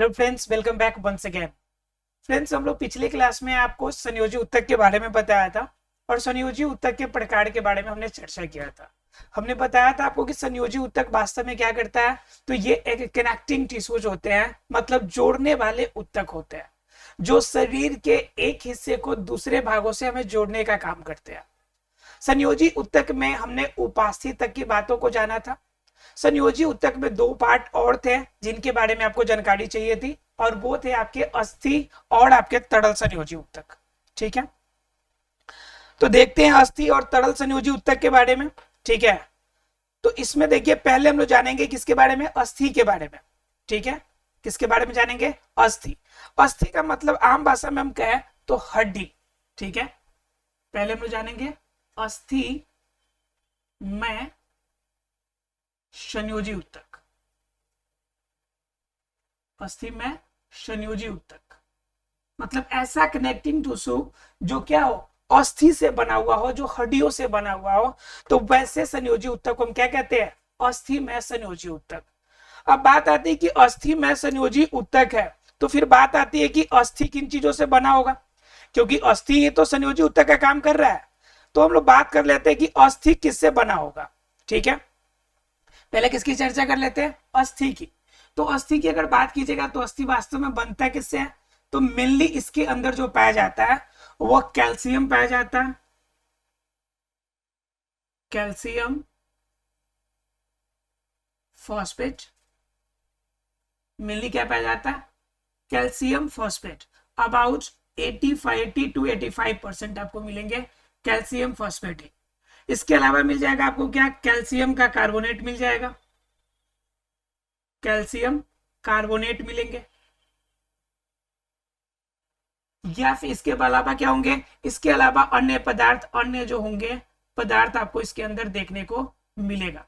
Hello friends, welcome back once again. Friends, हम लोग पिछले क्लास में आपको संयोजी उत्तक के बारे में बताया था और संयोजी उत्तक के प्रकार के बारे में हमने चर्चा किया था। हमने बताया था आपको कि संयोजी उत्तक वास्तव में क्या करता है। तो ये एक कनेक्टिंग टिश्यूज होते हैं, मतलब जोड़ने वाले उत्तक होते हैं जो शरीर के एक हिस्से को दूसरे भागों से हमें जोड़ने का काम करते हैं। संयोजी उत्तक में हमने उपास्थि तक की बातों को जाना था। संयोजी उत्तक में दो पार्ट और थे जिनके बारे में आपको जानकारी चाहिए थी, और वो थे आपके अस्थि और आपके तरल संयोजी उत्तक। ठीक है, तो देखते हैं अस्थि और तरल संयोजी उत्तक के बारे में। ठीक है, तो इसमें देखिए पहले हम लोग जानेंगे किसके बारे में, अस्थि के बारे में। ठीक है, किसके बारे में जानेंगे, अस्थि। अस्थि का मतलब आम भाषा में हम कहें तो हड्डी। ठीक है, पहले हम लोग जानेंगे अस्थि में संयोजी उत्तक। अस्थि में संयोजी उत्तक मतलब ऐसा कनेक्टिंग टिश्यू जो क्या हो, अस्थि से बना हुआ हो, जो हड्डियों से बना हुआ हो। तो वैसे संयोजी उत्तक को हम क्या कहते हैं, अस्थि में संयोजी उत्तक। अब बात आती है कि अस्थि में संयोजी उत्तक है, तो फिर बात आती है कि अस्थि किन चीजों से बना होगा, क्योंकि अस्थि ही तो संयोजी उत्तक का काम कर रहा है। तो हम लोग बात कर लेते हैं कि अस्थि किससे बना होगा। ठीक है, पहले किसकी चर्चा कर लेते हैं, अस्थि की। तो अस्थि की अगर बात कीजिएगा तो अस्थि वास्तव में बनता है किससे है, तो मेनली इसके अंदर जो पाया जाता है वो कैल्शियम पाया जाता है। कैल्शियम फॉस्फेट, मेनली क्या पाया जाता है, कैल्शियम फॉस्फेट। अबाउट 80 to 85% आपको मिलेंगे कैल्शियम फॉस्फेट ही। इसके अलावा मिल जाएगा आपको क्या, कैल्शियम का कार्बोनेट मिल जाएगा, कैल्शियम कार्बोनेट मिलेंगे। या फिर इसके अलावा क्या होंगे, इसके अलावा अन्य पदार्थ, अन्य जो होंगे पदार्थ आपको इसके अंदर देखने को मिलेगा।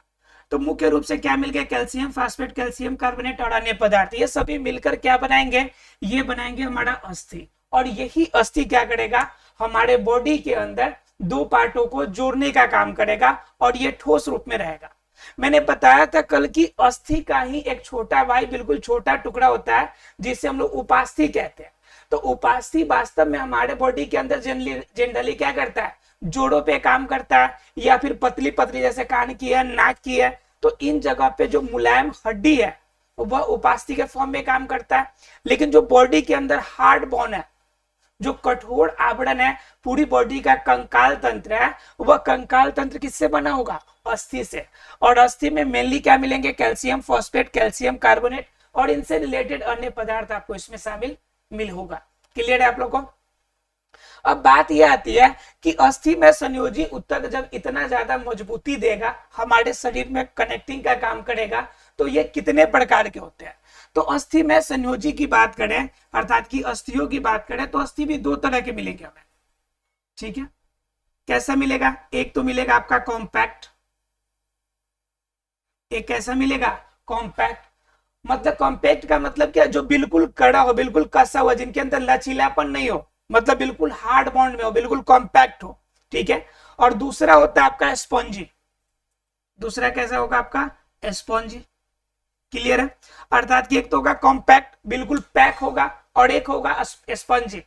तो मुख्य रूप से क्या मिल गया, कैल्शियम फॉस्फेट, कैल्शियम कार्बोनेट और अन्य पदार्थ, ये सभी मिलकर क्या बनाएंगे, ये बनाएंगे हमारा अस्थि। और यही अस्थि क्या करेगा, हमारे बॉडी के अंदर दो पार्टों को जोड़ने का काम करेगा और ये ठोस रूप में रहेगा। मैंने बताया था कल की अस्थि का ही एक छोटा भाई, बिल्कुल छोटा टुकड़ा होता है जिसे हम लोग उपास्थि कहते हैं। तो उपास्थि वास्तव में हमारे बॉडी के अंदर जनरली क्या करता है, जोड़ों पे काम करता है, या फिर पतली पतली जैसे कान की है, नाक की है। तो इन जगह पे जो मुलायम हड्डी है वह उपास्थि के फॉर्म में काम करता है। लेकिन जो बॉडी के अंदर हार्ड बोन है, जो कठोर आवरण है, पूरी बॉडी का कंकाल तंत्र है, वह कंकाल तंत्र किससे बना होगा, अस्थि से। और अस्थि में मेनली क्या मिलेंगे, कैल्शियम फॉस्फेट, कैल्शियम कार्बोनेट और इनसे रिलेटेड अन्य पदार्थ आपको इसमें शामिल मिल होगा। क्लियर है आप लोगों को। अब बात यह आती है कि अस्थि में संयोजी उत्तक जब इतना ज्यादा मजबूती देगा, हमारे शरीर में कनेक्टिंग का काम करेगा, तो ये कितने प्रकार के होते हैं। तो अस्थि में संयोजी की बात करें, अर्थात की अस्थियों की बात करें, तो अस्थि भी दो तरह के मिलेंगे हमें। ठीक है, कैसा मिलेगा, एक तो मिलेगा आपका कॉम्पैक्ट, एक कैसा मिलेगा, कॉम्पैक्ट। मतलब कॉम्पैक्ट का मतलब क्या, जो बिल्कुल कड़ा हो, बिल्कुल कसा हुआ, जिनके अंदर लचीलापन नहीं हो, मतलब बिल्कुल हार्ड बॉन्ड में हो, बिल्कुल कॉम्पैक्ट हो। ठीक है, और दूसरा होता है आपका स्पॉन्जी। दूसरा कैसा होगा आपका, स्पॉन्जी। क्लियर है, अर्थात कि एक तो होगा कॉम्पैक्ट, बिल्कुल पैक होगा, और एक होगा स्पंजी।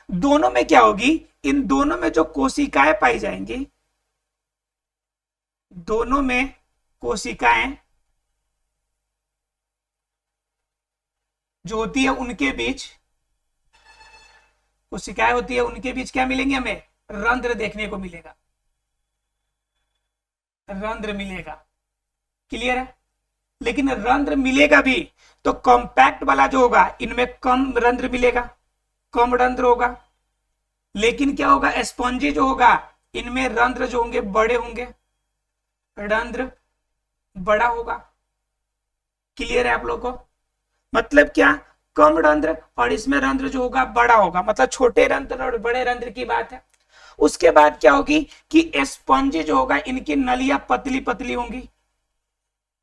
दोनों में क्या होगी, इन दोनों में जो कोशिकाएं पाई जाएंगी, दोनों में कोशिकाएं जो होती है उनके बीच, कोशिकाएं होती है उनके बीच क्या मिलेंगे, हमें रंध्र देखने को मिलेगा, रंध्र मिलेगा। क्लियर है, लेकिन रंध्र मिलेगा भी तो कॉम्पैक्ट वाला जो होगा इनमें कम रंध्र मिलेगा, कम रंध्र होगा। लेकिन क्या होगा, स्पॉन्जी जो होगा इनमें रंध्र जो होंगे बड़े होंगे, रंध्र बड़ा होगा। क्लियर है आप लोग को, मतलब क्या, कम रंध्र और इसमें रंध्र जो होगा बड़ा होगा, मतलब छोटे रंध्र और बड़े रंध्र की बात है। उसके बाद क्या होगी कि स्पंजी जो होगा इनकी नलियां पतली पतली होंगी,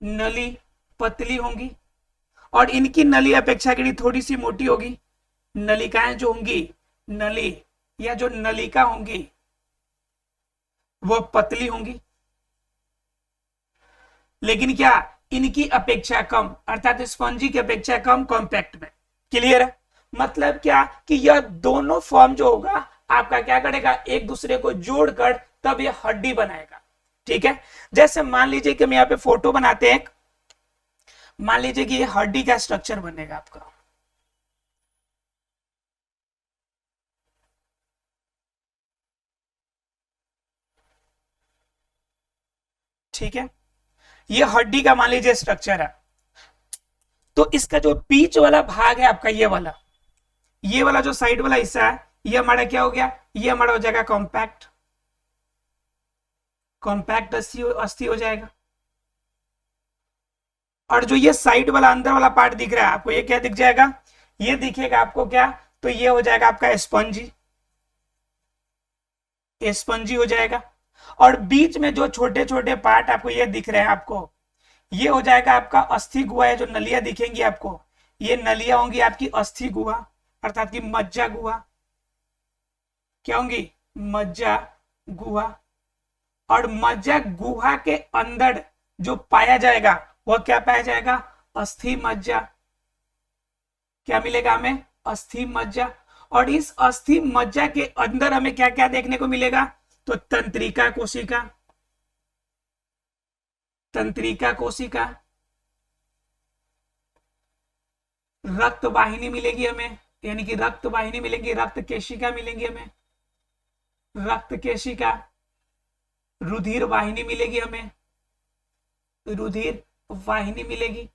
नली पतली होंगी, और इनकी नली अपेक्षाकृत थोड़ी सी मोटी होगी। नलिकाएं जो होंगी, नली या जो नलिका होंगी वो पतली होंगी, लेकिन क्या इनकी अपेक्षा कम, अर्थात स्पंजी की अपेक्षा कम कॉम्पैक्ट में। क्लियर है? मतलब क्या कि यह दोनों फॉर्म जो होगा आपका क्या करेगा, एक दूसरे को जोड़कर तब यह हड्डी बनाएगा। ठीक है, जैसे मान लीजिए कि हम यहाँ पे फोटो बनाते हैं, मान लीजिए कि ये हड्डी का स्ट्रक्चर बनेगा आपका। ठीक है, ये हड्डी का मान लीजिए स्ट्रक्चर है। तो इसका जो बीच वाला भाग है आपका, ये वाला जो साइड वाला हिस्सा है, ये हमारा क्या हो गया, ये हमारा हो जाएगा कॉम्पैक्ट, कॉम्पैक्ट अस्थि हो जाएगा। और जो ये साइड वाला अंदर वाला पार्ट दिख रहा है आपको, ये क्या दिख जाएगा, ये दिखेगा आपको क्या, तो ये हो जाएगा आपका स्पंजी, स्पंजी हो जाएगा। और बीच में जो छोटे छोटे पार्ट आपको ये दिख रहे हैं आपको, ये हो जाएगा आपका अस्थि गुहा है। जो नलियां दिखेंगी आपको, ये नलियां होंगी आपकी अस्थि गुहा, अर्थात की मज्जा गुहा। क्या होंगी, मज्जा गुहा। और मज्जा गुहा के अंदर जो पाया जाएगा वह क्या पाया जाएगा, अस्थि मज्जा। क्या मिलेगा हमें, अस्थि मज्जा। और इस अस्थि मज्जा के अंदर हमें क्या क्या देखने को मिलेगा, तो तंत्रिका कोशिका, तंत्रिका कोशिका, रक्त वाहिनी मिलेगी हमें, यानी कि रक्त वाहिनी मिलेगी, रक्त केशिका मिलेंगी हमें, रक्त केशिका, रुधिर वाहिनी मिलेगी हमें, रुधिर वाहिनी मिलेगी।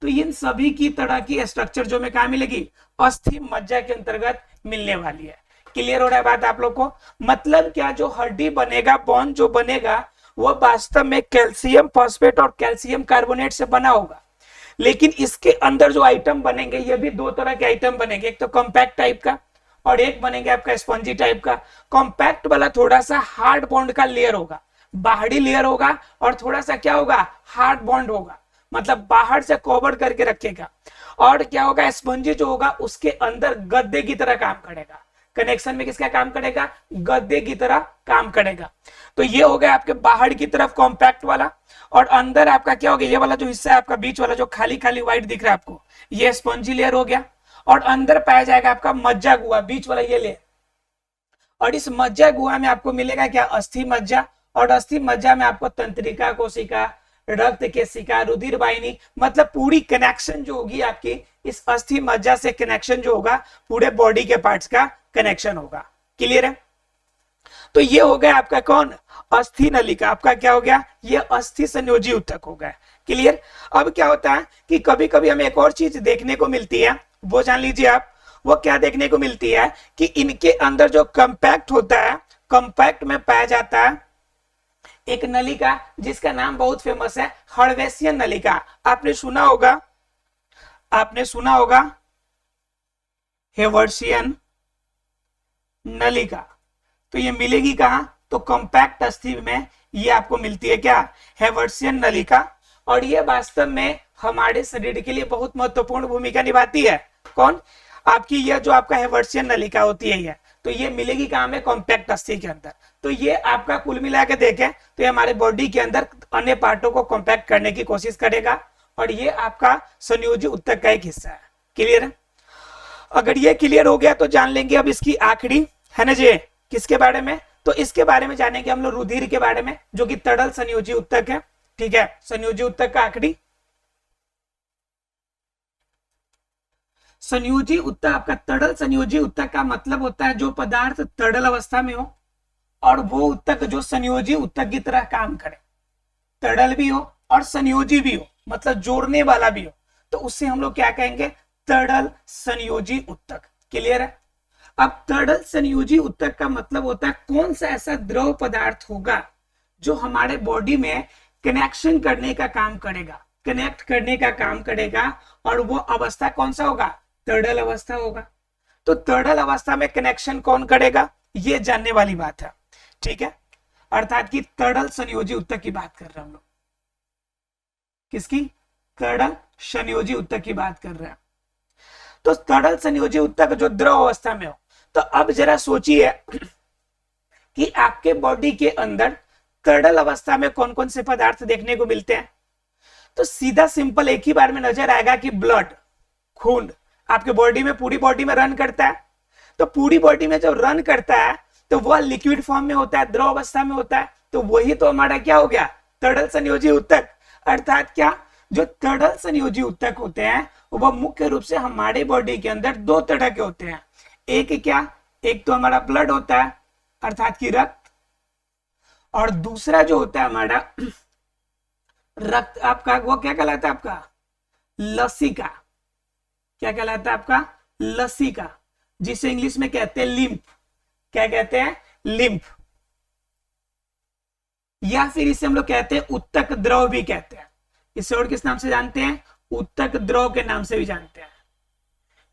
तो इन सभी की तरह की स्ट्रक्चर जो हमें कहा मिलेगी, अस्थि मज्जा के अंतर्गत मिलने वाली है। क्लियर हो रहा है बात आप लोग को? मतलब क्या, जो हड्डी बनेगा, बोन जो बनेगा, वह वास्तव में कैल्शियम फॉस्फेट और कैल्शियम कार्बोनेट से बना होगा। लेकिन इसके अंदर जो आइटम बनेंगे, ये भी दो तरह के आइटम बनेंगे, एक तो कॉम्पैक्ट टाइप का और एक बनेंगे आपका स्पंजी टाइप का। कॉम्पैक्ट वाला थोड़ा सा हार्ड बॉन्ड का लेयर होगा, बाहरी लेयर होगा, और थोड़ा सा क्या होगा, हार्ड बॉन्ड होगा, मतलब बाहर से कवर करके रखेगा। और क्या होगा, स्पंजी जो होगा उसके अंदर गद्दे की तरह काम करेगा। कनेक्शन में किसका काम करेगा, गद्दे की तरह काम करेगा। तो ये हो गया आपके बाहर की तरफ कॉम्पैक्ट वाला। और अंदर आपका क्या हो गया, ये वाला जो हिस्सा है आपका बीच वाला जो खाली खाली व्हाइट दिख रहा है आपको, ये स्पंजी लेयर हो गया। और अंदर पाया जाएगा आपका मज्जा गुहा, बीच वाला ये लेयर। और इस मज्जा गुहा में आपको मिलेगा क्या, अस्थि मज्जा। और अस्थि मज्जा में आपको तंत्रिका कोशिका, रक्त केशिका, रुधिर वाहिनी, मतलब पूरी कनेक्शन जो होगी आपकी इस अस्थि मज्जा से, कनेक्शन जो होगा पूरे बॉडी के पार्ट्स का कनेक्शन होगा। क्लियर है? तो ये हो गया आपका कौन, अस्थि नलिका। आपका क्या हो गया, ये अस्थि संयोजी ऊतक हो गया। क्लियर? अब क्या होता है कि कभी कभी हमें एक और चीज देखने को मिलती है, वो जान लीजिए आप। वो क्या देखने को मिलती है कि इनके अंदर जो कंपैक्ट होता है, कंपैक्ट में पाया जाता है एक नलिका जिसका नाम बहुत फेमस है, हर्वेसियन नलिका। आपने सुना होगा, आपने सुना होगा हेवर्सियन नलिका। तो ये मिलेगी कहां, तो कॉम्पैक्ट अस्थि में ये आपको मिलती है क्या, हेवर्सियन नलिका। और ये वास्तव में हमारे शरीर के लिए बहुत महत्वपूर्ण भूमिका निभाती है। कौन, आपकी यह जो आपका हेवर्सियन नलिका होती है ये, तो ये मिलेगी कहां में, कॉम्पैक्ट अस्थि के अंदर। तो ये आपका कुल मिला के देखें तो ये हमारे बॉडी के अंदर अन्य पार्टों को कॉम्पैक्ट करने की कोशिश करेगा। और ये आपका संयोजी ऊतक का एक हिस्सा है। क्लियर है? अगर ये क्लियर हो गया तो जान लेंगे अब इसकी आखिरी है ना जी, किसके बारे में, तो इसके बारे में जानेंगे हम लोग रुधिर के बारे में, जो कि तरल संयोजी ऊतक है। ठीक है, संयोजी ऊतक का आखिरी, संयोजी ऊतक आपका तरल संयोजी ऊतक का मतलब होता है जो पदार्थ तरल अवस्था में हो और वो ऊतक जो संयोजी ऊतक की तरह काम करे, तरल भी हो और संयोजी भी हो, मतलब जोड़ने वाला भी हो, तो उससे हम लोग क्या कहेंगे, तरल संयोजी ऊतक। क्लियर है? अब तरल संयोजी ऊतक का मतलब होता है कौन सा ऐसा द्रव पदार्थ होगा जो हमारे बॉडी में कनेक्शन करने का काम करेगा, कनेक्ट करने का काम करेगा, और वो अवस्था कौन सा होगा, तरल अवस्था होगा। तो तरल अवस्था में कनेक्शन कौन करेगा, ये जानने वाली बात है। ठीक है, अर्थात कि तरल संयोजी ऊतक की बात कर रहे हैं हम लोग। किसकी, तरल संयोजी ऊतक की बात कर रहे हैं। तो तरल संयोजी ऊतक जो द्रव अवस्था में हो, तो अब जरा सोचिए कि आपके बॉडी के अंदर तरल अवस्था में कौन कौन से पदार्थ देखने को मिलते हैं। तो सीधा सिंपल एक ही बार में नजर आएगा कि ब्लड, खून, आपके बॉडी में, पूरी बॉडी में रन करता है। तो पूरी बॉडी में जब रन करता है तो वह लिक्विड फॉर्म में होता है, द्रव अवस्था में होता है। तो वही तो हमारा क्या हो गया, तरल संयोजी ऊतक। अर्थात क्या, जो तरल संयोजी ऊतक होते हैं वह मुख्य रूप से हमारे बॉडी के अंदर दो तरह के होते हैं। एक क्या, एक तो हमारा ब्लड होता है अर्थात की रक्त, और दूसरा जो होता है हमारा रक्त आपका, वो क्या कहलाता है आपका, लसिका। क्या कहलाता है आपका, लसिका, जिसे इंग्लिश में कहते हैं लिम्फ। क्या कहते हैं, लिम्फ। या फिर इसे हम लोग कहते हैं उत्तक द्रव भी कहते हैं। इसे और किस नाम से जानते हैं, उत्तक द्रव के नाम से भी जानते हैं।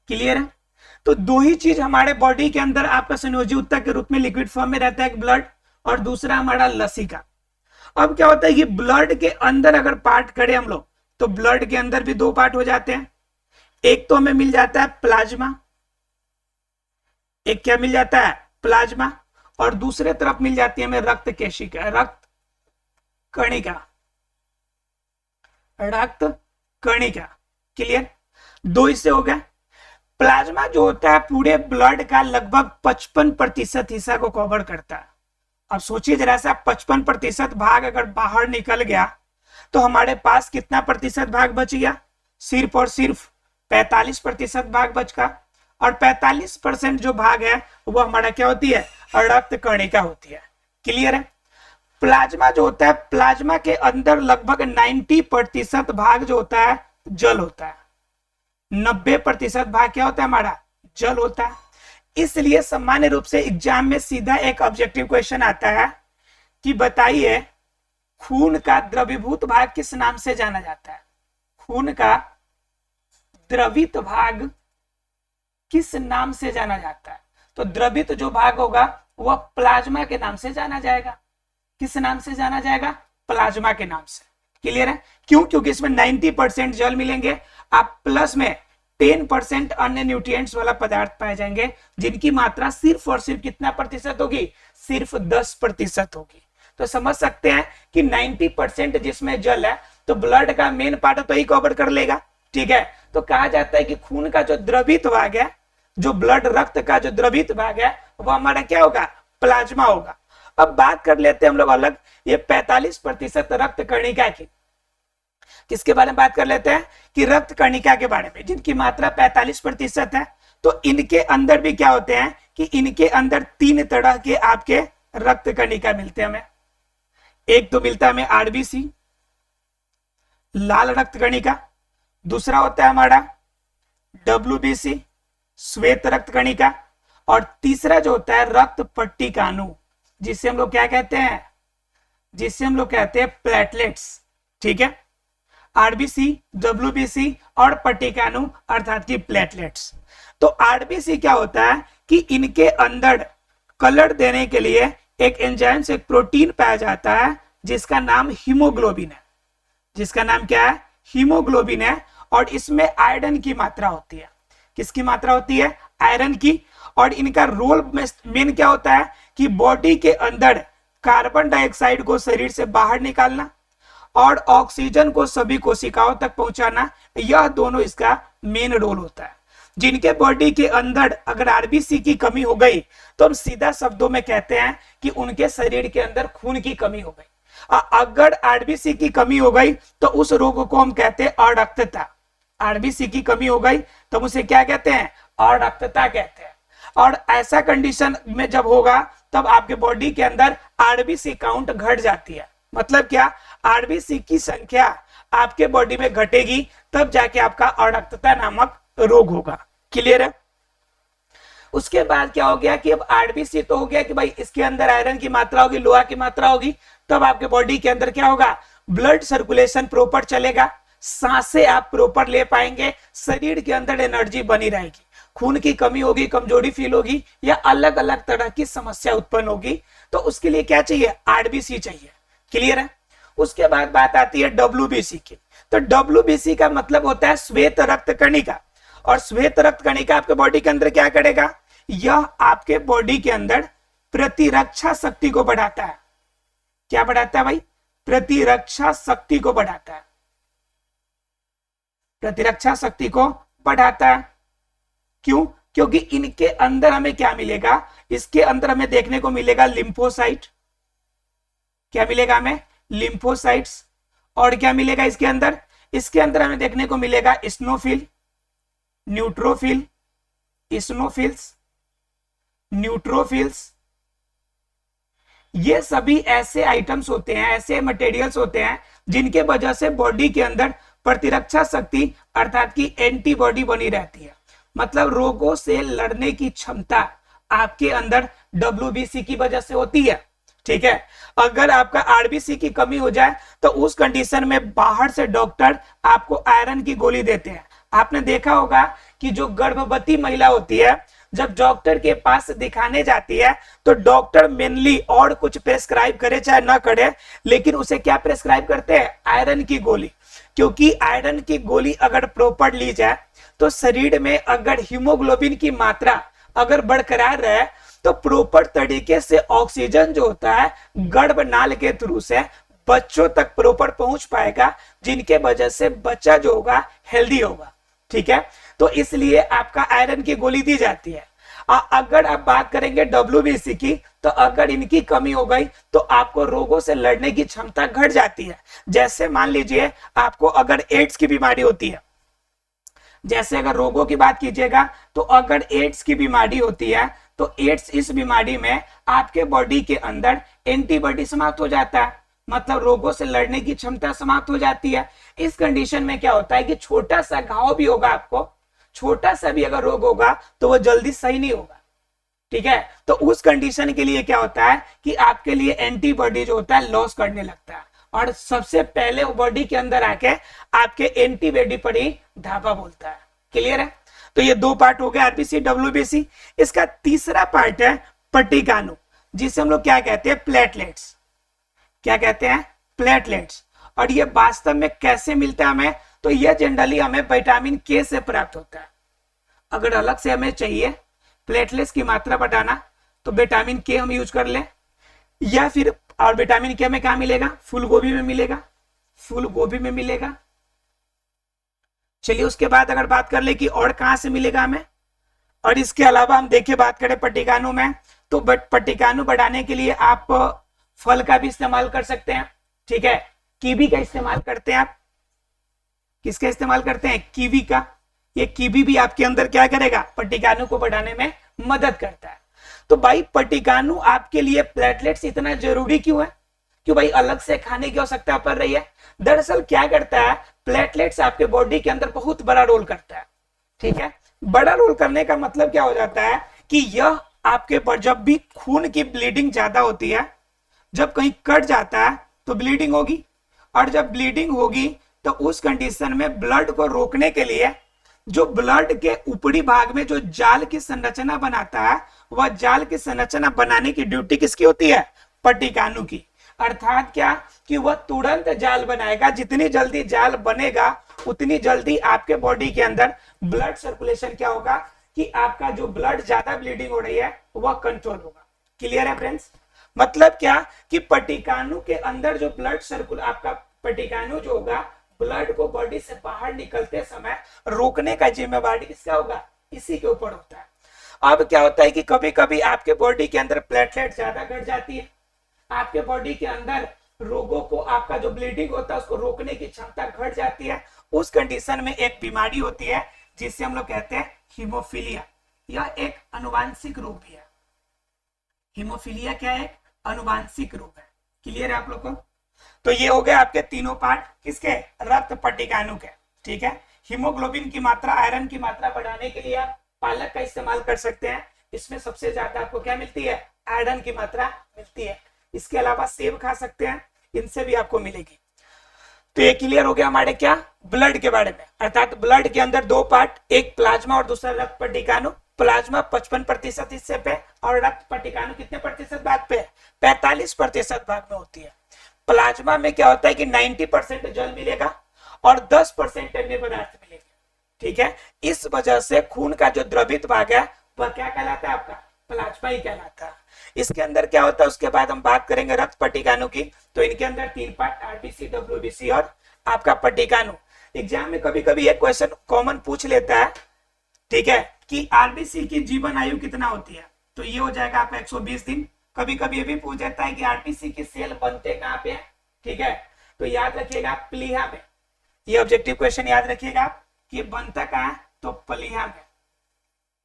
क्लियर है। तो दो ही चीज हमारे बॉडी के अंदर आपका संयोजी उत्तक के रूप में लिक्विड फॉर्म में रहता है, एक ब्लड और दूसरा हमारा लसिका। अब क्या होता है कि ब्लड के अंदर अगर पार्ट करें हम लोग, तो ब्लड के अंदर भी दो पार्ट हो जाते हैं। एक तो हमें मिल जाता है प्लाज्मा, एक क्या मिल जाता है, प्लाज्मा, और दूसरे तरफ मिल जाती है हमें रक्त केशिका, रक्त कणिका, रक्त कणिका। क्लियर, दो हिस्से हो गए। प्लाज्मा जो होता है पूरे ब्लड का लगभग 55% हिस्सा को कवर करता है। अब सोचिए जरा सा, 55% भाग अगर बाहर निकल गया तो हमारे पास कितना प्रतिशत भाग बच गया, सिर्फ और सिर्फ 45% भाग बचका। और 45% जो भाग है वो हमारा क्या होती है, रक्त कणिका होती है। क्लियर है। प्लाज्मा जो होता है, प्लाज्मा के अंदर लगभग 90% भाग जो होता है जल होता है। 90% भाग क्या होता है हमारा, जल होता है। इसलिए सामान्य रूप से एग्जाम में सीधा एक ऑब्जेक्टिव क्वेश्चन आता है कि बताइए खून का द्रवीभूत भाग किस नाम से जाना जाता है। खून का द्रवित भाग किस नाम से जाना जाता है। तो द्रवित जो भाग होगा वह प्लाज्मा के नाम से जाना जाएगा। किस नाम से जाना जाएगा, प्लाज्मा के नाम से। क्लियर है। क्यों, क्योंकि इसमें 90% जल मिलेंगे, आप प्लस में 10% अन्य न्यूट्रिएंट्स वाला पदार्थ पाए जाएंगे, जिनकी मात्रा सिर्फ और सिर्फ कितना प्रतिशत होगी, सिर्फ 10% होगी। तो समझ सकते हैं कि 90% जिसमें जल है तो ब्लड का मेन पार्ट तो ही कवर कर लेगा। ठीक है। तो कहा जाता है कि खून का जो द्रवित भाग है, जो ब्लड रक्त का जो द्रवित भाग है वो हमारा क्या होगा, प्लाज्मा होगा। अब बात कर लेते हैं हम लोग अलग, ये 45% रक्त कणिका की। किसके बारे में बात कर लेते हैं कि रक्त कणिका के बारे में, जिनकी मात्रा 45% है। तो इनके अंदर भी क्या होते हैं कि इनके अंदर 3 तरह के आपके रक्त कणिका मिलते हैं हमें। एक तो मिलता है हमें आरबीसी, लाल रक्त कणिका। दूसरा होता है हमारा डब्ल्यूबीसी, श्वेत रक्त कणिका। और तीसरा जो होता है रक्त पट्टिकाणु, जिसे हम लोग क्या कहते हैं, जिसे हम लोग कहते हैं प्लेटलेट्स। ठीक है। आरबीसी, डब्ल्यूबीसी और पट्टिकाणु अर्थात की प्लेटलेट्स। तो आरबीसी क्या होता है कि इनके अंदर कलर देने के लिए एक एंजाइम से एक प्रोटीन पाया जाता है जिसका नाम हीमोग्लोबिन है। जिसका नाम क्या है, हीमोग्लोबिन है। और इसमें आयरन की मात्रा होती है। किसकी मात्रा होती है, आयरन की। और इनका रोल मेन क्या होता है कि बॉडी के अंदर कार्बन डाइऑक्साइड को शरीर से बाहर निकालना और ऑक्सीजन को सभी कोशिकाओं तक पहुंचाना, यह दोनों इसका मेन रोल होता है। जिनके बॉडी के अंदर अगर आरबीसी की कमी हो गई तो हम सीधा शब्दों में कहते हैं कि उनके शरीर के अंदर खून की कमी हो गई। अगर आरबीसी की कमी हो गई तो उस रोग को हम कहते हैं अरक्तता। आरबीसी की कमी हो गई तो हम उसे क्या कहते हैं, अरक्तता कहते हैं। और ऐसा कंडीशन में जब होगा तब आपके बॉडी के अंदर आरबीसी काउंट घट जाती है। मतलब क्या, आरबीसी की संख्या आपके बॉडी में घटेगी तब जाके आपका अरक्तता नामक रोग होगा। क्लियर है। उसके बाद क्या हो गया कि अब आरबीसी तो हो गया कि भाई इसके अंदर आयरन की मात्रा होगी, लोहा की मात्रा होगी, तब आपके बॉडी के अंदर क्या होगा, ब्लड सर्कुलेशन प्रॉपर चलेगा, सांसें आप प्रॉपर ले पाएंगे, शरीर के अंदर एनर्जी बनी रहेगी। खून की कमी होगी, कमजोरी फील होगी या अलग अलग तरह की समस्या उत्पन्न होगी, तो उसके लिए क्या चाहिए, आरबीसी चाहिए। क्लियर है। उसके बाद बात आती है डब्ल्यूबीसी की। तो डब्ल्यूबीसी का मतलब होता है श्वेत रक्त कणिका। और श्वेत रक्त कणिका आपके बॉडी के अंदर क्या करेगा, यह आपके बॉडी के अंदर प्रतिरक्षा शक्ति को बढ़ाता है। क्या बढ़ाता है भाई, प्रतिरक्षा शक्ति को बढ़ाता है। प्रतिरक्षा शक्ति को बढ़ाता है। क्यों? क्योंकि इनके अंदर हमें क्या मिलेगा, इसके अंदर हमें देखने को मिलेगा लिम्फोसाइट, क्या मिलेगा हमें, लिम्फोसाइट्स, और क्या मिलेगा इसके अंदर, इसके अंदर हमें देखने को मिलेगा स्नोफिल, न्यूट्रोफिल, स्नोफिल्स, न्यूट्रोफिल्स। ये सभी ऐसे आइटम्स होते हैं, ऐसे मटेरियल्स होते हैं जिनके वजह से बॉडी के अंदर प्रतिरक्षा शक्ति अर्थात की एंटीबॉडी बनी रहती है, मतलब रोगों से लड़ने की क्षमता आपके अंदर WBC की वजह से होती है। ठीक है, अगर आपका RBC की कमी हो जाए तो उस कंडीशन में बाहर से डॉक्टर आपको आयरन की गोली देते हैं। आपने देखा होगा कि जो गर्भवती महिला होती है जब डॉक्टर के पास दिखाने जाती है तो डॉक्टर मेनली और कुछ प्रेस्क्राइब करे चाहे ना करे, लेकिन उसे क्या प्रेस्क्राइब करते हैं, आयरन की गोली। क्योंकि आयरन की गोली अगर प्रॉपर ली जाए तो शरीर में अगर हीमोग्लोबिन की मात्रा अगर बरकरार रहे तो प्रॉपर तरीके से ऑक्सीजन जो होता है गर्भनाल के थ्रू से बच्चों तक प्रॉपर पहुंच पाएगा, जिनके वजह से बच्चा जो होगा हेल्दी होगा। ठीक है, तो इसलिए आपका आयरन की गोली दी जाती है। अगर आप बात करेंगे WBC की, तो अगर इनकी कमी हो गई तो आपको रोगों से लड़ने की क्षमता घट जाती है। जैसे मान लीजिए आपको अगर एड्स की बीमारी होती है, जैसे अगर रोगों की बात कीजिएगा तो अगर एड्स की बीमारी होती है तो एड्स इस बीमारी में आपके बॉडी के अंदर एंटीबॉडी समाप्त हो जाता है, मतलब रोगों से लड़ने की क्षमता समाप्त हो जाती है। इस कंडीशन में क्या होता है कि छोटा सा घाव भी होगा, आपको छोटा सा भी अगर रोग होगा तो वो जल्दी सही नहीं होगा। ठीक है, तो उस कंडीशन के लिए क्या होता है कि आपके लिए एंटीबॉडी जो होता है लॉस करने लगता है, और सबसे पहले वो बॉडी के अंदर आके आपके एंटीबॉडी पर ही धावा बोलता है। क्लियर है? तो ये दो पार्ट हो गए RBC WBC। इसका तीसरा पार्ट है पट्टिकानु, जिसे हम लोग क्या कहते हैं, प्लेटलेट्स। क्या कहते हैं, प्लेटलेट्स। और ये वास्तव में कैसे मिलता है हमें, तो ये जनरली हमें विटामिन K से प्राप्त होता है। अगर अलग से हमें चाहिए प्लेटलेट्स की मात्रा बढ़ाना तो विटामिन K हम यूज कर ले, या फिर और विटामिन K में क्या मिलेगा, फूल गोभी में मिलेगा, फूल गोभी में मिलेगा। चलिए उसके बाद अगर बात कर ले कि और कहां से मिलेगा हमें, और इसके अलावा हम देखिए बात करें पट्टिकानु में, तो पट्टिकानु बढ़ाने के लिए आप फल का भी इस्तेमाल कर सकते हैं। ठीक है, कीवी का इस्तेमाल करते हैं आप। किसका इस्तेमाल करते हैं, कीवी का। ये कीवी भी आपके अंदर क्या करेगा, पट्टिकानु को बढ़ाने में मदद करता है। तो भाई पट्टिकानु आपके लिए प्लेटलेट्स इतना जरूरी क्यों है, क्यों भाई अलग से खाने की आवश्यकता पड़ रही है? दरअसल क्या करता है, प्लेटलेट्स आपके बॉडी के अंदर बहुत बड़ा रोल करता है। ठीक है, बड़ा रोल करने का मतलब क्या हो जाता है कि यह आपके पर जब भी खून की ब्लीडिंग ज्यादा होती है, जब कहीं कट जाता है तो ब्लीडिंग होगी, और जब ब्लीडिंग होगी तो उस कंडीशन में ब्लड को रोकने के लिए जो ब्लड के ऊपरी भाग में जो जाल की संरचना बनाता है, वह जाल की संरचना बनाने की ड्यूटी किसकी होती है, पट्टिकानु की। अर्थात क्या कि वह तुरंत जाल बनाएगा, जितनी जल्दी जाल बनेगा उतनी जल्दी आपके बॉडी के अंदर ब्लड सर्कुलेशन क्या होगा कि आपका जो ब्लड ज्यादा ब्लीडिंग हो रही है वह कंट्रोल होगा। क्लियर है फ्रेंड्स? मतलब क्या कि पट्टिकानु के अंदर जो ब्लड सर्कुल आपका पट्टिकानु जो होगा ब्लड को बॉडी से बाहर निकलते समय रोकने का जिम्मेवारी किसका होगा, इसी के ऊपर होता है। अब क्या होता है कि कभी कभी आपके बॉडी के अंदर प्लेटलेट ज्यादा घट जाती है, आपके बॉडी के अंदर रोगों को आपका जो ब्लीडिंग होता है उसको रोकने की क्षमता घट जाती है। उस कंडीशन में एक बीमारी होती है जिसे हम लोग कहते हैं हीमोफीलिया। यह एक अनुवांशिक रोग भी है। हीमोफीलिया क्या है, अनुवांशिक रोग है। क्लियर है आप लोग को? तो ये हो गए आपके तीनों पार्ट किसके, रक्त पट्टिकानु के। ठीक है, हीमोग्लोबिन की मात्रा, आयरन की मात्रा बढ़ाने के लिए आप पालक का इस्तेमाल कर सकते हैं। इसमें सबसे ज्यादा आपको क्या मिलती है, आयरन की मात्रा मिलती है। इसके अलावा सेब खा सकते हैं, इनसे भी आपको मिलेगी। तो ये क्लियर हो गया हमारे क्या, ब्लड के बारे में। अर्थात ब्लड के अंदर दो पार्ट, एक प्लाज्मा और दूसरा रक्त पट्टिकानु। प्लाज्मा 55% हिस्से पे और रक्त पट्टिकानु कितने प्रतिशत भाग पे, 45% भाग में होती है। प्लाज्मा में क्या होता है कि 90% जल मिलेगा और 10% अन्य पदार्थ मिलेगा। ठीक है, इस वजह से खून का जो द्रवित भाग है वह क्या कहलाता है, आपका प्लाज्मा ही कहलाता है। इसके अंदर क्या होता है, उसके बाद हम बात करेंगे रक्त पट्टिकानु की। तो इनके अंदर तीन पार्ट, RBC, WBC और आपका पट्टिकानु। एग्जाम में कभी कभी एक क्वेश्चन कॉमन पूछ लेता है, ठीक है, कि आरबीसी की जीवन आयु कितना होती है, तो ये हो जाएगा आपका 120 दिन। कभी कभी ये भी पूछ जाता है कि आरबीसी की सेल बनते कहाँ पे है, ठीक है, तो याद रखिएगा प्लीहा में, ये ऑब्जेक्टिव क्वेश्चन याद रखिएगा कि बनता कहाँ है, तो प्लीहा में,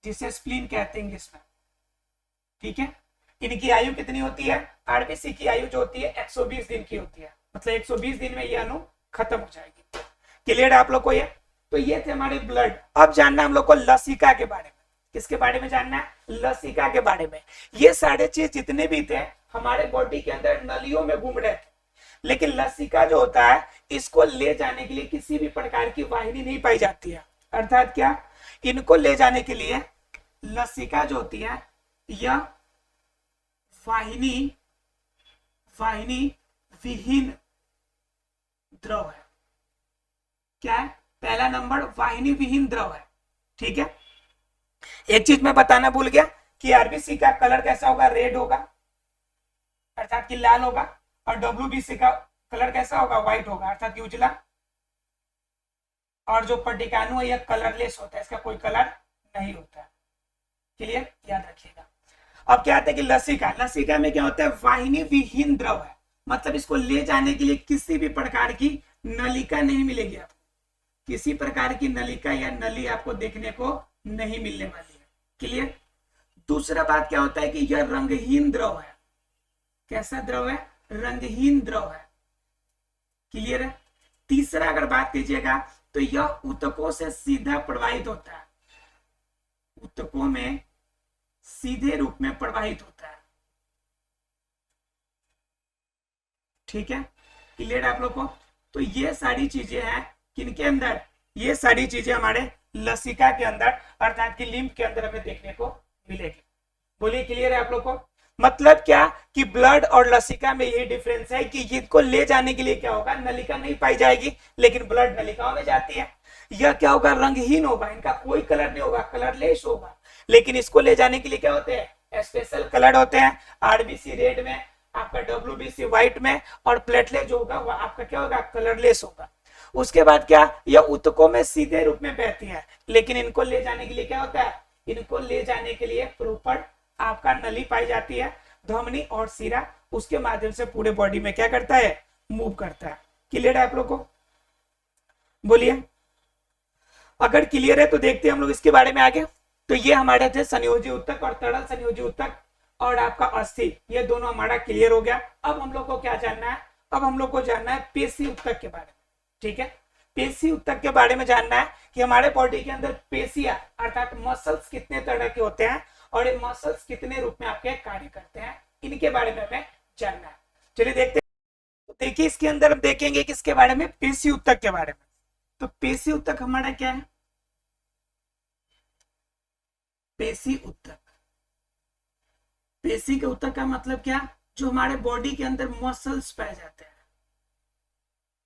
जिसे स्प्लीन कहते हैं इंग्लिश में, ठीक है। इनकी आयु कितनी होती है, आरबीसी की आयु जो होती है 120 दिन की होती है, मतलब 120 दिन में ये अणु खत्म हो जाएगी। क्लियर है आप लोग को ये? तो ये थे हमारे ब्लड। अब जानना हम लोग को लसिका के बारे में। किसके बारे में जानना है? लसिका के बारे में। ये सारे चीज जितने भी थे हमारे बॉडी के अंदर नलियों में घूम रहे थे, लेकिन लसिका जो होता है इसको ले जाने के लिए किसी भी प्रकार की वाहिनी नहीं पाई जाती है। अर्थात क्या, इनको ले जाने के लिए लसिका जो होती है यह वाहिनी विहीन द्रव है। क्या है? पहला नंबर वाहिनी विहीन द्रव है, ठीक है। एक चीज मैं बताना भूल गया कि आरबीसी का कलर कैसा होगा, रेड होगा, अर्थात कि लाल होगा, और डब्ल्यूबीसी का कलर कैसा होगा, व्हाइट होगा, अर्थात कि उजला। और जो पट्टिकाणु है यह कलरलेस होता है, इसका कोई कलर नहीं होता है। क्लियर? याद रखिएगा। अब क्या आता है कि लसिका में क्या होता है, वाहिनी विहीन द्रव है, मतलब इसको ले जाने के लिए किसी भी प्रकार की नलिका नहीं मिलेगी आपको, किसी प्रकार की नलिका या नली आपको देखने को नहीं मिलने वाली है। क्लियर? दूसरा बात क्या होता है कि यह रंगहीन द्रव है। कैसा द्रव है? रंगहीन द्रव है। क्लियर है? तीसरा अगर बात कीजिएगा तो यह ऊतकों से सीधा प्रवाहित होता है, ऊतकों में सीधे रूप में प्रवाहित होता है, ठीक है। क्लियर आप लोग को? तो ये सारी चीजें हैं किनके अंदर, ये सारी चीजें हमारे लसिका के अंदर अर्थात कि लिम्फ के अंदर हमें देखने को मिलेगी। बोलिए क्लियर है आप लोग को? मतलब क्या कि ब्लड और लसिका में यही डिफरेंस है कि इसको ले जाने के लिए क्या होगा, नलिका नहीं पाई जाएगी, लेकिन ब्लड नलिकाओं में जाती है। यह क्या होगा, रंगहीन होगा, इनका कोई कलर नहीं होगा, कलरलेस होगा, लेकिन इसको ले जाने के लिए क्या होते हैं, स्पेशल कलर होते हैं। आरबीसी रेड में, आपका डब्ल्यूबीसी व्हाइट में, और प्लेटलेट जो होगा वो आपका क्या होगा, कलरलेस होगा। उसके बाद क्या, यह ऊतकों में सीधे रूप में बहती है, लेकिन इनको ले जाने के लिए क्या होता है, इनको ले जाने के लिए प्रॉपर आपका नली पाई जाती है, धमनी और सीरा, उसके माध्यम से पूरे बॉडी में क्या करता है, मूव करता है। क्लियर है आप लोग को? बोलिए। अगर क्लियर है तो देखते हैं हम लोग इसके बारे में आगे। तो ये हमारे थे संयोजी ऊतक और तरल संयोजी ऊतक और आपका अस्थि, ये दोनों हमारा क्लियर हो गया। अब हम लोग को क्या जानना है, अब हम लोग को जानना है पेशी ऊतक के बारे में, ठीक है। पेशी ऊतक के बारे में जानना है कि हमारे बॉडी के अंदर पेशियां अर्थात मसल्स कितने तरह के होते हैं और ये मसल्स कितने रूप में आपके कार्य करते हैं, इनके बारे में हमें जानना है। चलिए देखते हैं। देखिए इसके अंदर हम देखेंगे किसके बारे में, पेशी ऊतक के बारे में। तो पेशी ऊतक हमारा क्या है, पेशी ऊतक, पेशी के ऊतक का मतलब क्या, जो हमारे बॉडी के अंदर मसल्स पाए जाते हैं,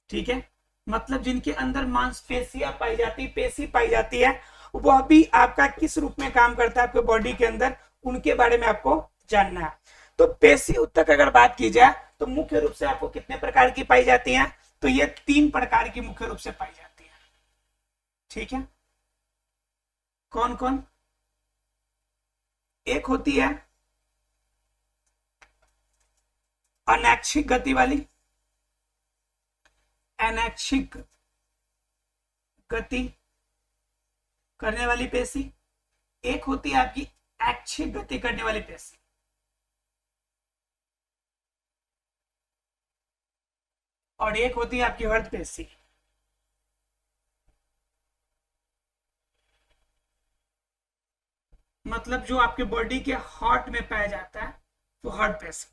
ठीक है, मतलब जिनके अंदर मांसपेशियां पाई जाती, पेशी पाई जाती है, वह भी आपका किस रूप में काम करता है आपके बॉडी के अंदर, उनके बारे में आपको जानना है। तो पेशी ऊतक अगर बात की जाए तो मुख्य रूप से आपको कितने प्रकार की पाई जाती हैं, तो ये 3 प्रकार की मुख्य रूप से पाई जाती है, ठीक है। कौन कौन? एक होती है अनैच्छिक गति वाली, अनैच्छिक गति करने वाली पेशी, एक होती है आपकी ऐच्छिक गति करने वाली पेशी, और एक होती है आपकी हृदय पेशी। मतलब जो आपके बॉडी के हार्ट में पाया जाता है वो हार्ट पेशी।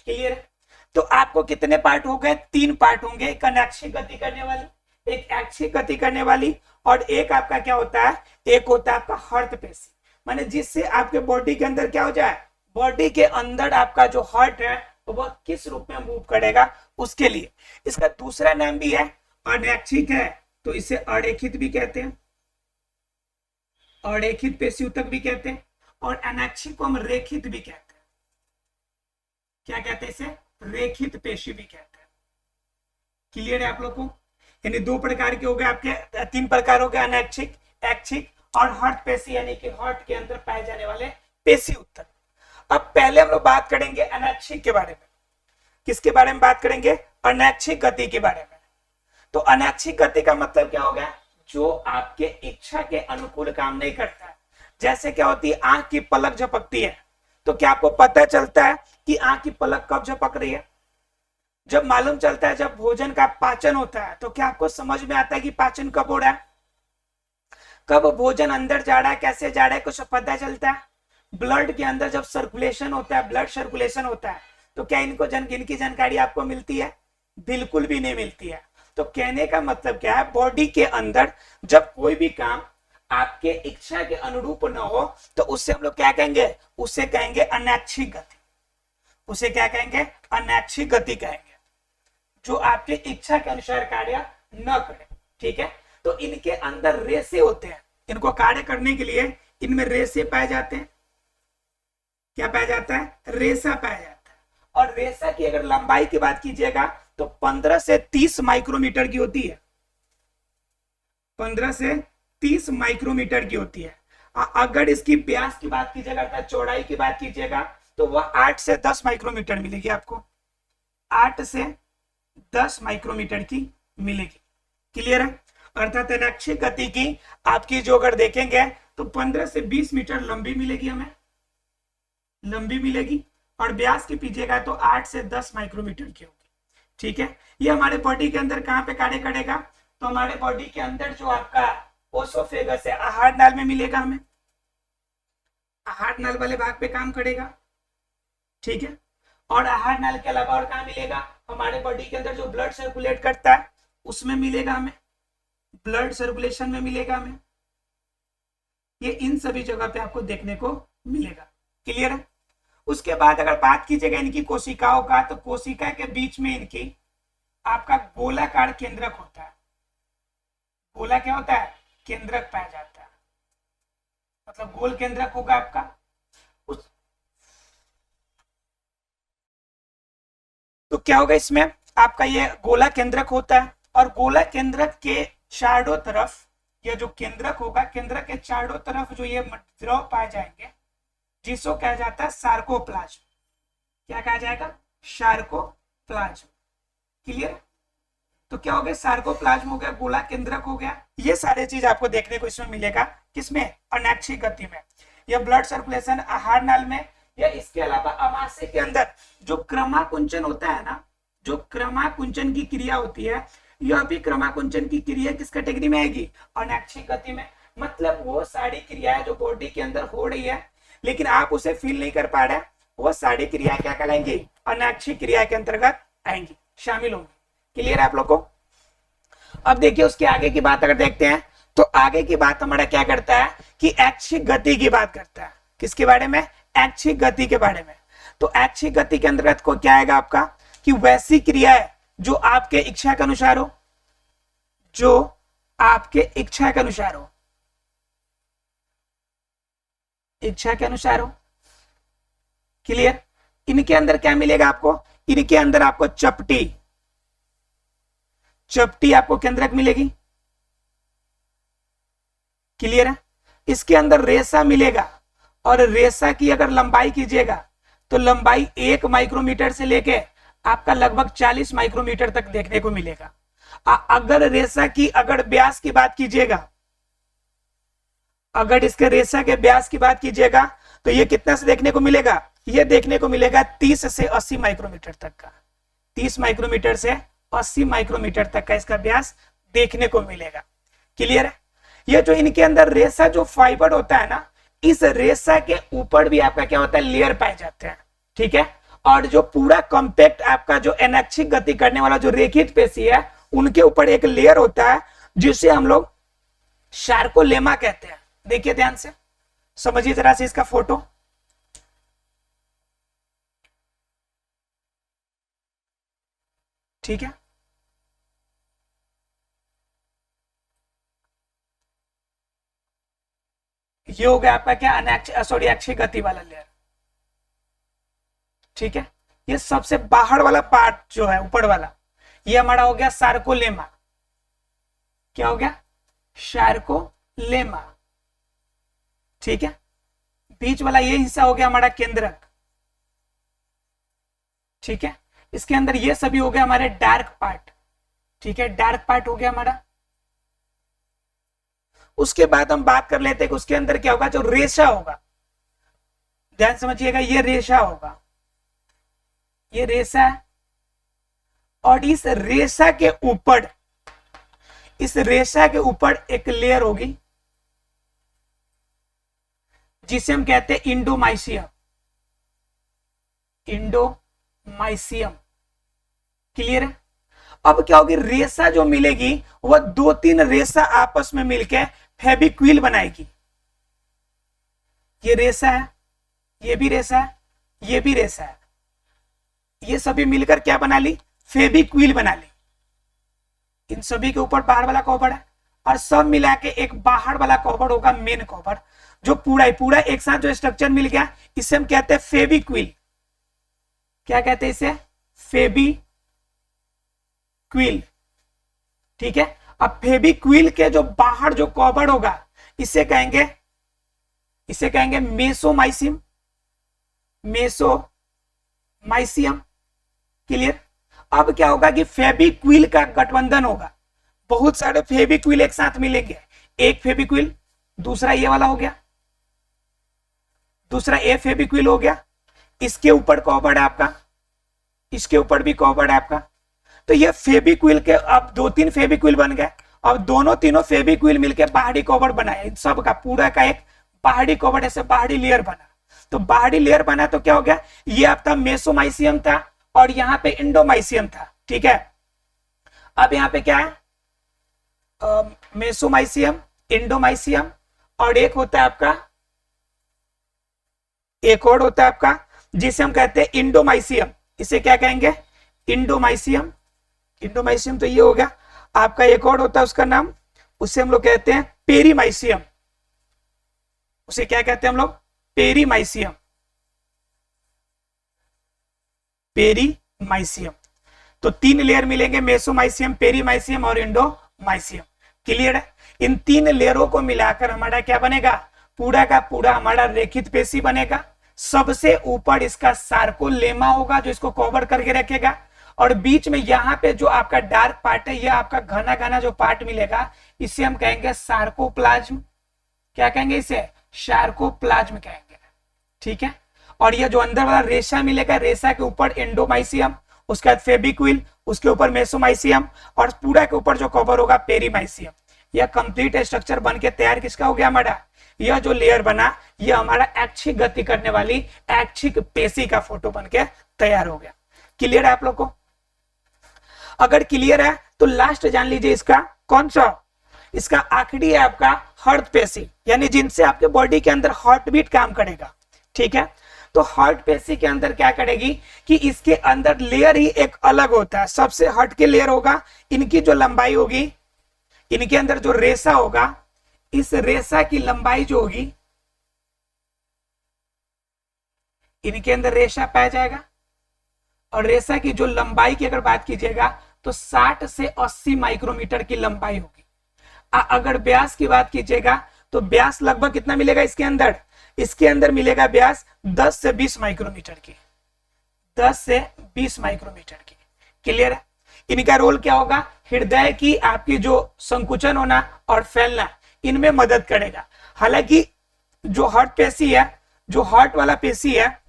क्लियर है? तो आपको कितने पार्ट हो गए, 3 पार्ट होंगे, एक अनैच्छिक गति करने वाली, एक ऐच्छिक गति करने वाली, और एक आपका क्या होता है, एक होता है आपका हार्ट पेशी, माने जिससे आपके बॉडी के अंदर क्या हो जाए, बॉडी के अंदर आपका जो हार्ट है वह किस रूप में मूव करेगा उसके लिए। इसका दूसरा नाम भी है अनैच्छिक है, तो इसे अरेखित भी कहते हैं, अरेखित पेशी ऊतक भी कहते हैं, और अनैच्छिक को हम रेखित भी कहते हैं। क्या कहते हैं इसे, रेखित पेशी भी कहते हैं। क्लियर है आप लोग को? यानी 2 प्रकार के हो गए आपके, 3 प्रकार हो गए, अनैच्छिक, ऐच्छिक और हार्ट पेशी यानी कि हार्ट के अंदर पाए जाने वाले पेशी ऊतक। अब पहले हम लोग बात करेंगे अनैच्छिक के बारे में। किसके बारे में बात करेंगे? अनैच्छिक गति के बारे में। तो अनैच्छिक गति का मतलब क्या हो गया? जो आपके इच्छा के अनुकूल काम नहीं करता है। जैसे क्या होती है, आंख की पलक झपकती है, तो क्या आपको पता चलता है कि आंख की पलक कब झपक रही है? जब मालूम चलता है, जब भोजन का पाचन होता है, तो क्या आपको समझ में आता है कि पाचन कब हो रहा है, कब भोजन अंदर जा रहा है, कैसे जा रहा है, कुछ पता चलता है। ब्लड के अंदर जब सर्कुलेशन होता है, ब्लड सर्कुलेशन होता है, तो क्या इनकी जानकारी आपको मिलती है? बिल्कुल भी नहीं मिलती है। तो कहने का मतलब क्या है, बॉडी के अंदर जब कोई भी काम आपके इच्छा के अनुरूप न हो, तो उससे हम लोग क्या कहेंगे? उसे कहेंगे अनैच्छिक गति। उसे क्या कहेंगे? अनैच्छिक गति कहेंगे, जो आपके इच्छा के अनुसार कार्य न करे। ठीक है, तो इनके अंदर रेसे होते हैं, इनको कार्य करने के लिए इनमें रेसे पाए जाते हैं। क्या पाया जाता है? रेसा पाया जाता है। और रेसा की अगर लंबाई की बात कीजिएगा तो 15 से 30 माइक्रोमीटर की होती है। 15 से 30 माइक्रोमीटर की होती है। अगर इसकी व्यास की बात कीजिएगा, अर्थात चौड़ाई की बात कीजिएगा, तो वह 8 से 10 माइक्रोमीटर मिलेगी आपको। 8 से 10 माइक्रोमीटर की मिलेगी। क्लियर है? अर्थात अनैच्छिक गति की आपकी जो अगर देखेंगे तो 15 से 20 मीटर लंबी मिलेगी, हमें लंबी मिलेगी। और व्यास की पीजिएगा तो 8 से 10 माइक्रोमीटर की होगी। ठीक है, ये हमारे बॉडी के अंदर कहां पे कार्य करेगा? तो हमारे बॉडी के अंदर जो आपका ओसोफेगस है, आहार नाल में मिलेगा, हमें आहार नाल वाले भाग पे काम करेगा। ठीक है, और आहार नाल के अलावा और कहां मिलेगा? हमारे बॉडी के अंदर जो ब्लड सर्कुलेट करता है उसमें मिलेगा, हमें ब्लड सर्कुलेशन में मिलेगा हमें। ये इन सभी जगह पे आपको देखने को मिलेगा। क्लियर है? उसके बाद अगर बात कीजिएगा इनकी कोशिकाओं का, तो कोशिका के बीच में इनकी आपका गोलाकार केंद्रक होता है। गोला क्या होता है? केंद्रक पाया जाता है, मतलब गोल केंद्रक होगा आपका। तो क्या होगा इसमें? आपका ये गोला केंद्रक होता है, और गोला केंद्रक के चारों तरफ, ये जो केंद्रक होगा, केंद्रक के चारों तरफ जो ये द्रव पाए जाएंगे, जिसको कहा जाता है सार्कोप्लाज्म। क्या कहा जाएगा? सार्कोप्लाज्म। क्लियर? तो क्या हो गया? सार्कोप्लाज्म हो गया, गोला केंद्रक हो गया। ये सारे चीज आपको देखने को इसमें मिलेगा। किसमें? अनैच्छिक गति में। यह ब्लड सर्कुलेशन आहार नाल में, या इसके अलावा अमाशय के अंदर जो क्रमाकुंचन होता है ना, जो क्रमाकुंचन की क्रिया होती है, यह भी क्रमाकुंचन की क्रिया किस कैटेगरी में आएगी? अनैच्छिक गति में। मतलब वो सारी क्रियाएं जो बॉडी के अंदर हो रही है, लेकिन आप उसे फील नहीं कर पा रहे, वो सारी क्रियाएं क्या कहलाएंगी? अनैच्छिक क्रिया के अंतर्गत आएंगी, शामिल होंगी। क्लियर है आप लोग को? अब देखिए उसके आगे की बात अगर देखते हैं, तो आगे की बात हमारा क्या करता है कि ऐच्छिक गति की बात करता है। किसके बारे में? ऐच्छिक गति के बारे में। तो ऐच्छिक गति के अंतर्गत को क्या आएगा आपका कि वैसी क्रिया है जो आपके इच्छा के अनुसार हो, जो आपके इच्छा के अनुसार हो, इच्छा के अनुसार हो। क्लियर? इनके अंदर क्या मिलेगा आपको? इनके अंदर आपको चपटी, चपटी आपको केंद्रक मिलेगी। क्लियर है? इसके अंदर रेसा मिलेगा, और रेसा की अगर लंबाई कीजिएगा तो लंबाई 1 माइक्रोमीटर से लेके आपका लगभग 40 माइक्रोमीटर तक देखने को मिलेगा। अगर रेसा की अगर व्यास की बात कीजिएगा, अगर इसके रेसा के व्यास की बात कीजिएगा तो ये कितना से देखने को मिलेगा? ये देखने को मिलेगा 30 से 80 माइक्रोमीटर तक का। 30 माइक्रोमीटर से 80 माइक्रोमीटर तक का इसका व्यास देखने को मिलेगा। क्लियर है? ये जो इनके अंदर रेसा जो फाइबर होता है ना, इस रेसा के ऊपर भी आपका क्या होता है? लेयर पाए जाते हैं। ठीक है, और जो पूरा कॉम्पैक्ट आपका जो अनैच्छिक गति करने वाला जो रेखित पेशी है, उनके ऊपर एक लेयर होता है जिसे हम लोग सार्कोलेमा कहते हैं। देखिए ध्यान से, समझिए जरा से इसका फोटो। ठीक है, ये हो गया आपका क्या? ऐच्छिक गति वाला लेयर। ठीक है, ये सबसे बाहर वाला पार्ट जो है, ऊपर वाला, ये हमारा हो गया सार्कोलेमा। क्या हो गया? सार्कोलेमा। ठीक है, बीच वाला ये हिस्सा हो गया हमारा केंद्रक, ठीक है। इसके अंदर ये सभी हो गया हमारे डार्क पार्ट, ठीक है, डार्क पार्ट हो गया हमारा। उसके बाद हम बात कर लेते हैं कि उसके अंदर क्या होगा, जो रेशा होगा, ध्यान समझिएगा, ये रेशा होगा, ये रेशा है, और इस रेशा के ऊपर, इस रेशा के ऊपर एक लेयर होगी जिसे हम कहते हैं इंडोमाइसियम, इंडोमाइसियम, क्लियर है। अब क्या होगी, रेशा जो मिलेगी वह 2-3 रेशा आपस में मिलकर फेविक्विल बनाएगी। ये रेशा है, ये भी रेशा है, ये भी रेशा है, ये सभी मिलकर क्या बना ली, फेविक्विल बना ली। इन सभी के ऊपर बाहर वाला कवर है, और सब मिला के एक बाहर वाला कवर होगा, मेन कवर, जो पूरा एक साथ जो स्ट्रक्चर मिल गया, इसे हम कहते हैं फेविक्विल। क्या कहते हैं इसे, फेविक्विल, ठीक है। अब फेविक्विल के जो बाहर जो कवर होगा, इसे कहेंगे मेसोमाइसियम, मेसोमाइसियम, क्लियर। अब क्या होगा कि फेविक्विल का गठबंधन होगा, बहुत सारे फेविक्विल एक साथ मिलेंगे, एक फेविक्विल, दूसरा ये वाला हो गया, दूसरा ए फेविक्विल हो गया, इसके ऊपर कवर है आपका, इसके ऊपर भी कवर है आपका। तो ये फेविक्विल के अब 2-3 फेविक्विल बन गए, अब दोनों तीनों फेविक्विल मिलकर बाहरी कवर बनाए, इन सब का पूरा का एक बाहरी कवर, ऐसे बाहरी लेयर बना। तो बाहरी लेयर बना तो क्या हो गया, ये आपका मेसोमाइसियम था और यहाँ पे इंडोमाइसियम था, ठीक है। अब यहाँ पे क्या है, मेसोमाइसियम, इंडोमाइसियम, और एक होता है आपका, एक और होता है आपका जिसे हम कहते हैं इंडोमाइसियम। इसे क्या कहेंगे, इंडोमाइसियम, इंडोमाइसियम। तो ये हो गया आपका, एक और होता है उसका नाम, उसे हम लोग कहते हैं पेरीमाइसियम, उसे क्या कहते हैं हम लोग, पेरीमाइसियम, पेरीमाइसियम। तो 3 लेयर मिलेंगे, मेसोमाइसियम, पेरीमाइसियम और इंडोमाइसियम, क्लियर है। इन 3 लेयरों को मिलाकर हमारा क्या बनेगा, पूरा का पूरा हमारा रेखित पेशी बनेगा। सबसे ऊपर इसका सार्कोलेमा होगा जो इसको कवर करके रखेगा, और बीच में यहाँ पे जो आपका डार्क पार्ट है, यह आपका घना घना जो पार्ट मिलेगा, इसे हम कहेंगे सार्कोप्लाज्म। क्या कहेंगे इसे, सार्कोप्लाज्म कहेंगे, ठीक है। और ये जो अंदर वाला रेशा मिलेगा, रेशा के ऊपर एंडोमाइसियम, उसके बाद फेविक्विल, उसके ऊपर मेसोमाइसियम, और पूरा के ऊपर जो कवर होगा पेरीमाइसियम। यह कंप्लीट स्ट्रक्चर बन के तैयार किसका हो गया हमारा, यह जो लेयर बना, यह हमारा ऐच्छिक गति करने वाली ऐच्छिक पेशी का फोटो बन के तैयार हो गया। क्लियर है आप लोग को? अगर क्लियर है तो लास्ट जान लीजिए इसका कौन सा, इसका आखिरी है आपका हर्ट पेशी, यानी जिनसे आपके बॉडी के अंदर हार्ट बीट काम करेगा, ठीक है। तो हार्ट पेशी के अंदर क्या करेगी कि इसके अंदर लेयर ही एक अलग होता है, सबसे हट के लेयर होगा, इनकी जो लंबाई होगी, इनके अंदर जो रेशा होगा, इस रेशा की लंबाई जो होगी, इनके अंदर रेशा पाया जाएगा, और रेशा की जो लंबाई की अगर बात कीजिएगा तो 60 से 80 माइक्रोमीटर की लंबाई होगी। अगर व्यास की बात कीजिएगा तो व्यास लगभग कितना मिलेगा इसके अंदर, इसके अंदर मिलेगा व्यास 10 से 20 माइक्रोमीटर की, 10 से 20 माइक्रोमीटर की, क्लियर है। इनका रोल क्या होगा, हृदय की आपकी जो संकुचन होना और फैलना, इनमें मदद करेगा। हालांकि जो हार्ट पेशी है, जो हार्ट वाला पेशी है,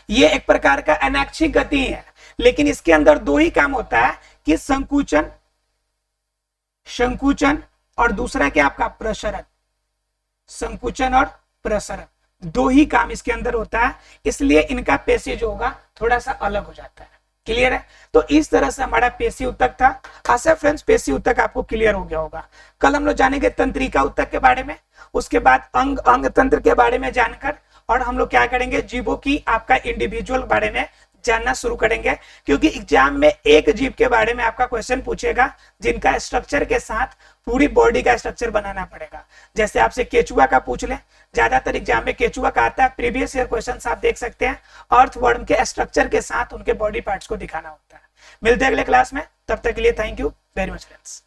ये एक प्रकार का अनैच्छिक गति है, लेकिन इसके अंदर 2 ही काम होता है कि संकुचन, संकुचन और दूसरा क्या आपका प्रसरण, संकुचन और प्रसरण, 2 ही काम इसके अंदर होता है, इसलिए इनका पेशी जो होगा थोड़ा सा अलग हो जाता है, क्लियर है। तो इस तरह से हमारा पेशी ऊतक था। आशा फ्रेंड्स पेशी ऊतक आपको क्लियर हो गया होगा। कल हम लोग जानेंगे तंत्रिका ऊतक के बारे में, उसके बाद अंग अंग तंत्र के बारे में जानकर, और हम लोग क्या करेंगे, जीवों की आपका इंडिविजुअल बारे में जानना शुरू करेंगे, क्योंकि एग्जाम में एक जीव के बारे में आपका क्वेश्चन पूछेगा जिनका स्ट्रक्चर के साथ पूरी बॉडी का स्ट्रक्चर बनाना पड़ेगा। जैसे आपसे केचुआ का पूछ ले, ज्यादातर एग्जाम में केचुआ का आता है, प्रीवियस ईयर क्वेश्चन आप देख सकते हैं, अर्थवर्म के स्ट्रक्चर के साथ उनके बॉडी पार्ट्स को दिखाना होता है। मिलते हैं अगले क्लास में, तब तक के लिए thank you very much friends.